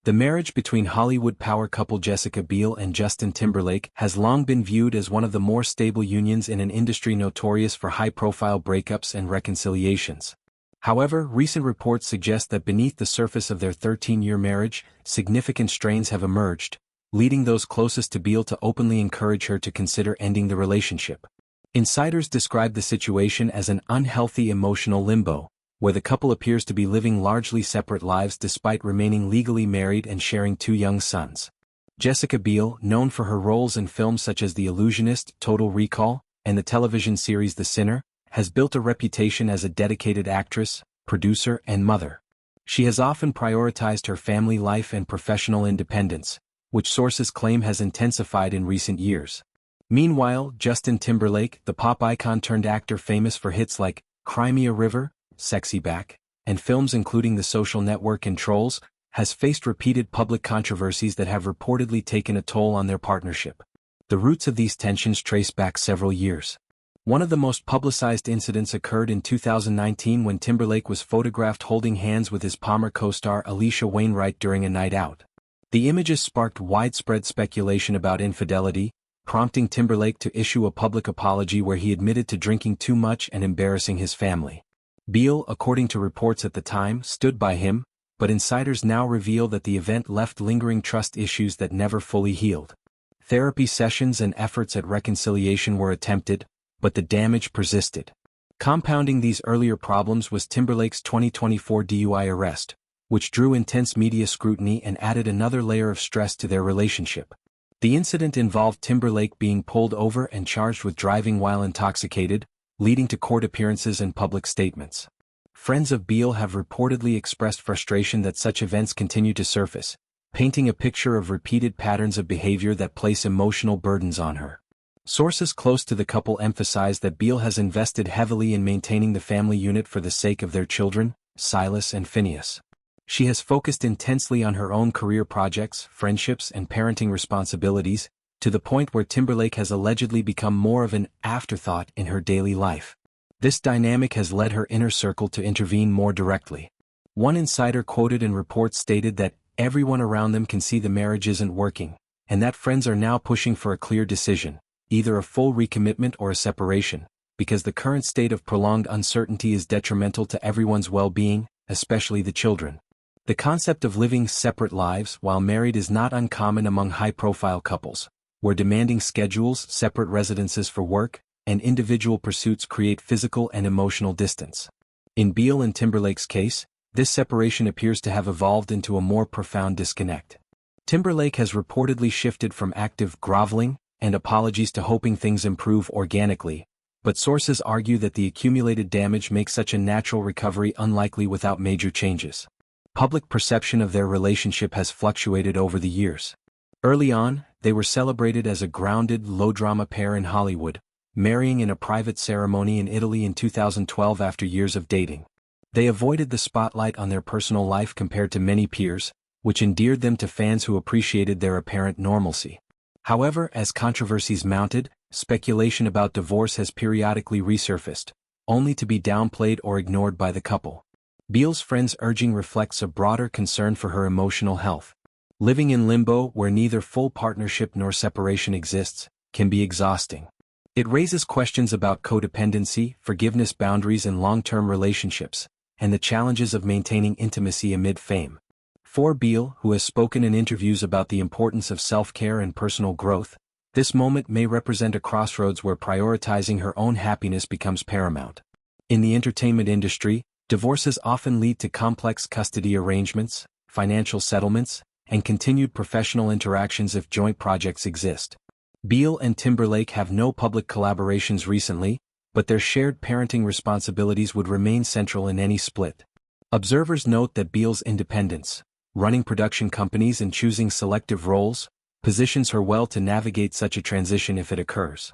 The marriage between Hollywood power couple Jessica Biel and Justin Timberlake has long been viewed as one of the more stable unions in an industry notorious for high-profile breakups and reconciliations. However, recent reports suggest that beneath the surface of their 13-year marriage, significant strains have emerged, leading those closest to Biel to openly encourage her to consider ending the relationship. Insiders describe the situation as an unhealthy emotional limbo, where the couple appears to be living largely separate lives despite remaining legally married and sharing 2 young sons. Jessica Biel, known for her roles in films such as The Illusionist, Total Recall, and the television series The Sinner, has built a reputation as a dedicated actress, producer, and mother. She has often prioritized her family life and professional independence, which sources claim has intensified in recent years. Meanwhile, Justin Timberlake, the pop icon turned actor famous for hits like Cry Me a River, Sexy Back, and films including The Social Network and Trolls, has faced repeated public controversies that have reportedly taken a toll on their partnership. The roots of these tensions trace back several years. One of the most publicized incidents occurred in 2019 when Timberlake was photographed holding hands with his Palmer co-star Alisha Wainwright during a night out. The images sparked widespread speculation about infidelity, prompting Timberlake to issue a public apology where he admitted to drinking too much and embarrassing his family. Biel, according to reports at the time, stood by him, but insiders now reveal that the event left lingering trust issues that never fully healed. Therapy sessions and efforts at reconciliation were attempted, but the damage persisted. Compounding these earlier problems was Timberlake's 2024 DUI arrest, which drew intense media scrutiny and added another layer of stress to their relationship. The incident involved Timberlake being pulled over and charged with driving while intoxicated, leading to court appearances and public statements. Friends of Biel have reportedly expressed frustration that such events continue to surface, painting a picture of repeated patterns of behavior that place emotional burdens on her. Sources close to the couple emphasize that Biel has invested heavily in maintaining the family unit for the sake of their children, Silas and Phineas. She has focused intensely on her own career projects, friendships, and parenting responsibilities, to the point where Timberlake has allegedly become more of an afterthought in her daily life. This dynamic has led her inner circle to intervene more directly. One insider quoted in reports stated that everyone around them can see the marriage isn't working, and that friends are now pushing for a clear decision, either a full recommitment or a separation, because the current state of prolonged uncertainty is detrimental to everyone's well-being, especially the children. The concept of living separate lives while married is not uncommon among high-profile couples, where demanding schedules, separate residences for work, and individual pursuits create physical and emotional distance. In Biel and Timberlake's case, this separation appears to have evolved into a more profound disconnect. Timberlake has reportedly shifted from active groveling and apologies to hoping things improve organically, but sources argue that the accumulated damage makes such a natural recovery unlikely without major changes. Public perception of their relationship has fluctuated over the years. Early on, they were celebrated as a grounded, low-drama pair in Hollywood, marrying in a private ceremony in Italy in 2012 after years of dating. They avoided the spotlight on their personal life compared to many peers, which endeared them to fans who appreciated their apparent normalcy. However, as controversies mounted, speculation about divorce has periodically resurfaced, only to be downplayed or ignored by the couple. Biel's friends' urging reflects a broader concern for her emotional health. Living in limbo, where neither full partnership nor separation exists, can be exhausting. It raises questions about codependency, forgiveness boundaries in long-term relationships, and the challenges of maintaining intimacy amid fame. For Biel, who has spoken in interviews about the importance of self-care and personal growth, this moment may represent a crossroads where prioritizing her own happiness becomes paramount. In the entertainment industry, divorces often lead to complex custody arrangements, financial settlements, and continued professional interactions if joint projects exist. Biel and Timberlake have no public collaborations recently, but their shared parenting responsibilities would remain central in any split. Observers note that Biel's independence, running production companies and choosing selective roles, positions her well to navigate such a transition if it occurs.